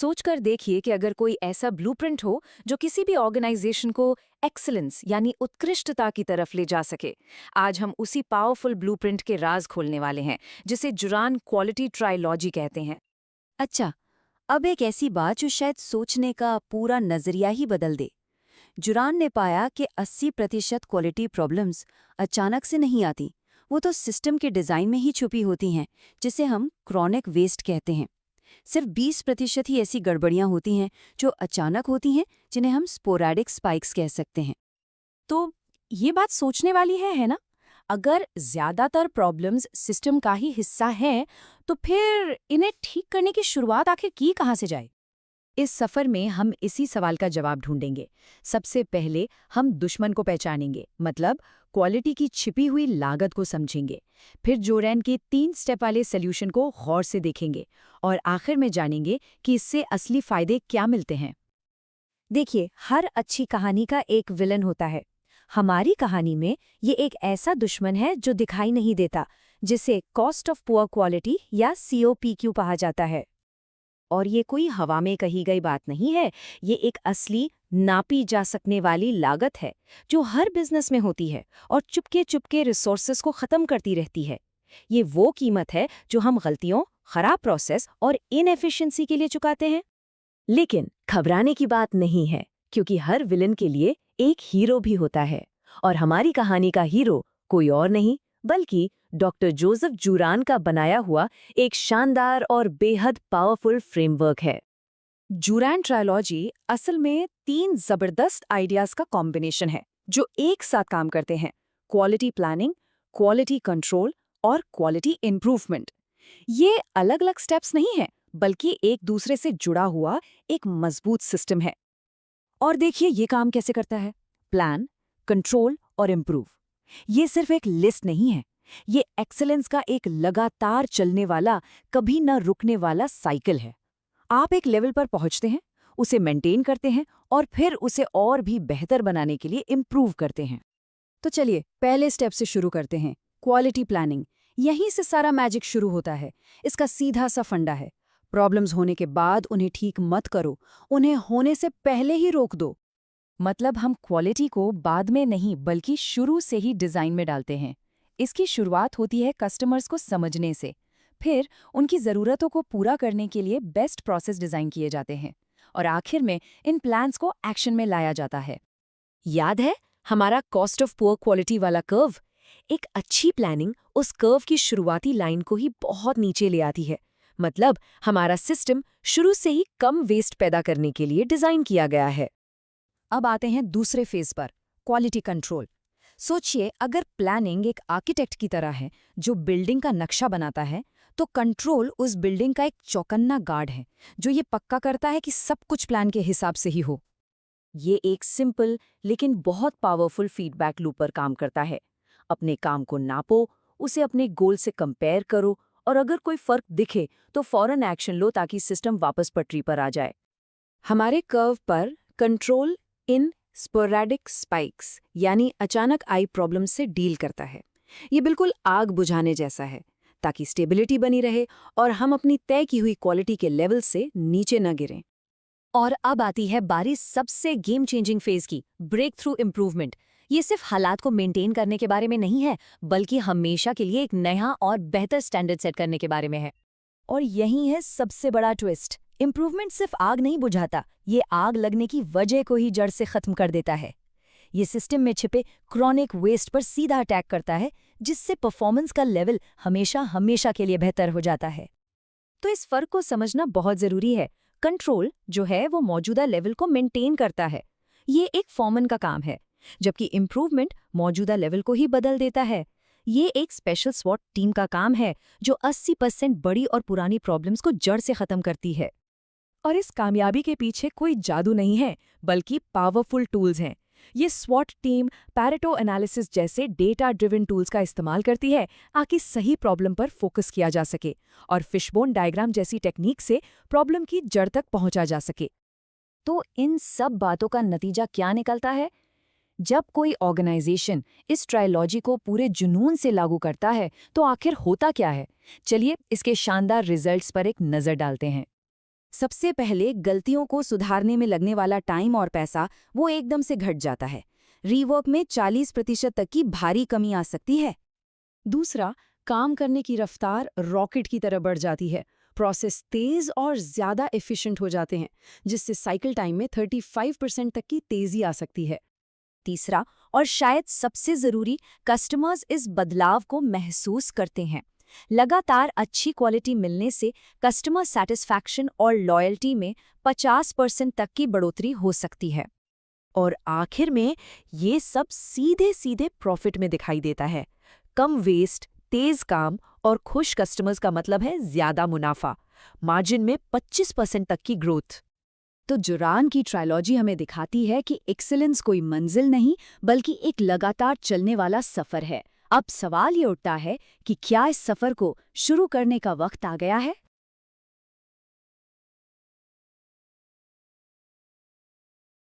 सोचकर देखिए कि अगर कोई ऐसा ब्लूप्रिंट हो जो किसी भी ऑर्गेनाइजेशन को एक्सीलेंस यानी उत्कृष्टता की तरफ ले जा सके। आज हम उसी पावरफुल ब्लूप्रिंट के राज खोलने वाले हैं, जिसे जुरान क्वालिटी ट्रायोलॉजी कहते हैं। अच्छा, अब एक ऐसी बात जो शायद सोचने का पूरा नजरिया ही बदल दे। जुरान ने पाया कि 80% क्वालिटी प्रॉब्लम्स अचानक से नहीं आती, वो तो सिस्टम के डिज़ाइन में ही छुपी होती हैं, जिसे हम क्रॉनिक वेस्ट कहते हैं। सिर्फ 20% ही ऐसी गड़बड़ियां होती हैं जो अचानक होती हैं, जिन्हें हम स्पोरैडिक स्पाइक्स कह सकते हैं। तो ये बात सोचने वाली है ना? अगर ज्यादातर प्रॉब्लम्स सिस्टम का ही हिस्सा हैं, तो फिर इन्हें ठीक करने की शुरुआत आखिर की कहाँ से जाए? इस सफर में हम इसी सवाल का जवाब ढूंढेंगे। सबसे पहले हम दुश्मन को पहचानेंगे, मतलब क्वालिटी की छिपी हुई लागत को समझेंगे। फिर जोरैन के 3 स्टेप वाले सॉल्यूशन को गौर से देखेंगे और आखिर में जानेंगे कि इससे असली फायदे क्या मिलते हैं। देखिए, हर अच्छी कहानी का एक विलन होता है। हमारी कहानी में ये एक ऐसा दुश्मन है जो दिखाई नहीं देता, जिसे कॉस्ट ऑफ पुअर क्वालिटी या COPQ कहा जाता है। और ये कोई हवा में कही गई बात नहीं है, ये एक असली नापी जा सकने वाली लागत है जो हर बिजनेस में होती है और चुपके चुपके रिसोर्सेज को खत्म करती रहती है। ये वो कीमत है जो हम गलतियों, खराब प्रोसेस और इनएफिशिएंसी के लिए चुकाते हैं। लेकिन घबराने की बात नहीं है, क्योंकि हर विलन के लिए एक हीरो भी होता है। और हमारी कहानी का हीरो कोई और नहीं बल्कि डॉक्टर जोसेफ जुरान का बनाया हुआ एक शानदार और बेहद पावरफुल फ्रेमवर्क है। जुरान ट्रायोलॉजी असल में 3 जबरदस्त आइडियाज का कॉम्बिनेशन है जो एक साथ काम करते हैं: क्वालिटी प्लानिंग, क्वालिटी कंट्रोल और क्वालिटी इंप्रूवमेंट। ये अलग अलग स्टेप्स नहीं हैं, बल्कि एक दूसरे से जुड़ा हुआ एक मजबूत सिस्टम है। और देखिए ये काम कैसे करता है। प्लान, कंट्रोल और इम्प्रूव, ये सिर्फ एक लिस्ट नहीं है, ये एक्सेलेंस का एक लगातार चलने वाला, कभी न रुकने वाला साइकिल है। आप एक लेवल पर पहुंचते हैं, उसे मेंटेन करते हैं और फिर उसे और भी बेहतर बनाने के लिए इम्प्रूव करते हैं। तो चलिए पहले स्टेप से शुरू करते हैं, क्वालिटी प्लानिंग। यहीं से सारा मैजिक शुरू होता है। इसका सीधा सा फंडा है: प्रॉब्लम्स होने के बाद उन्हें ठीक मत करो, उन्हें होने से पहले ही रोक दो। मतलब हम क्वालिटी को बाद में नहीं बल्कि शुरू से ही डिजाइन में डालते हैं। इसकी शुरुआत होती है कस्टमर्स को समझने से। फिर उनकी ज़रूरतों को पूरा करने के लिए बेस्ट प्रोसेस डिज़ाइन किए जाते हैं और आखिर में इन प्लान्स को एक्शन में लाया जाता है। याद है हमारा कॉस्ट ऑफ पुअर क्वालिटी वाला कर्व? एक अच्छी प्लानिंग उस कर्व की शुरुआती लाइन को ही बहुत नीचे ले आती है। मतलब हमारा सिस्टम शुरू से ही कम वेस्ट पैदा करने के लिए डिज़ाइन किया गया है। अब आते हैं दूसरे फेज पर, क्वालिटी कंट्रोल। सोचिए, अगर प्लानिंग एक आर्किटेक्ट की तरह है जो बिल्डिंग का नक्शा बनाता है, तो कंट्रोल उस बिल्डिंग का एक चौकन्ना गार्ड है जो ये पक्का करता है कि सब कुछ प्लान के हिसाब से ही हो। ये एक सिंपल लेकिन बहुत पावरफुल फीडबैक लूप पर काम करता है। अपने काम को नापो, उसे अपने गोल से कंपेयर करो और अगर कोई फर्क दिखे तो फौरन एक्शन लो ताकि सिस्टम वापस पटरी पर आ जाए। हमारे कर्व पर कंट्रोल इन स्पोरैडिक स्पाइक्स यानी अचानक आई प्रॉब्लम से डील करता है। ये बिल्कुल आग बुझाने जैसा है, ताकि स्टेबिलिटी बनी रहे और हम अपनी तय की हुई क्वालिटी के लेवल से नीचे न गिरें। और अब आती है बारी सबसे गेम चेंजिंग फेज की, ब्रेक थ्रू इम्प्रूवमेंट। ये सिर्फ हालात को मेंटेन करने के बारे में नहीं है, बल्कि हमेशा के लिए एक नया और बेहतर स्टैंडर्ड सेट करने के बारे में है। और यही है सबसे बड़ा ट्विस्ट। इम्प्रूवमेंट सिर्फ आग नहीं बुझाता, ये आग लगने की वजह को ही जड़ से खत्म कर देता है। ये सिस्टम में छिपे क्रॉनिक वेस्ट पर सीधा अटैक करता है, जिससे परफॉर्मेंस का लेवल हमेशा हमेशा के लिए बेहतर हो जाता है। तो इस फर्क को समझना बहुत जरूरी है। कंट्रोल जो है वो मौजूदा लेवल को मेंटेन करता है, ये एक फॉर्मन का काम है, जबकि इम्प्रूवमेंट मौजूदा लेवल को ही बदल देता है। ये एक स्पेशल स्वॉट टीम का काम है जो 80% बड़ी और पुरानी प्रॉब्लम्स को जड़ से खत्म करती है। और इस कामयाबी के पीछे कोई जादू नहीं है, बल्कि पावरफुल टूल्स हैं। ये स्वॉट टीम पैरेटो एनालिसिस जैसे डेटा ड्रिवन टूल्स का इस्तेमाल करती है ताकि सही प्रॉब्लम पर फोकस किया जा सके और फिशबोन डायग्राम जैसी टेक्निक से प्रॉब्लम की जड़ तक पहुंचा जा सके। तो इन सब बातों का नतीजा क्या निकलता है? जब कोई ऑर्गेनाइजेशन इस ट्रायोलॉजी को पूरे जुनून से लागू करता है, तो आखिर होता क्या है? चलिए इसके शानदार रिजल्ट्स पर एक नज़र डालते हैं। सबसे पहले गलतियों को सुधारने में लगने वाला टाइम और पैसा वो एकदम से घट जाता है। रीवर्क में 40% तक की भारी कमी आ सकती है। दूसरा, काम करने की रफ्तार रॉकेट की तरह बढ़ जाती है। प्रोसेस तेज और ज्यादा एफिशिएंट हो जाते हैं, जिससे साइकिल टाइम में 35% तक की तेजी आ सकती है। तीसरा, और शायद सबसे जरूरी, कस्टमर्स इस बदलाव को महसूस करते हैं। लगातार अच्छी क्वालिटी मिलने से कस्टमर सैटिस्फैक्शन और लॉयल्टी में 50% तक की बढ़ोतरी हो सकती है। और आखिर में ये सब सीधे सीधे प्रॉफिट में दिखाई देता है। कम वेस्ट, तेज काम और खुश कस्टमर्स का मतलब है ज्यादा मुनाफा। मार्जिन में 25% तक की ग्रोथ। तो जुरान की ट्रायलॉजी हमें दिखाती है कि एक्सीलेंस कोई मंजिल नहीं, बल्कि एक लगातार चलने वाला सफर है। अब सवाल ये उठता है कि क्या इस सफर को शुरू करने का वक्त आ गया है?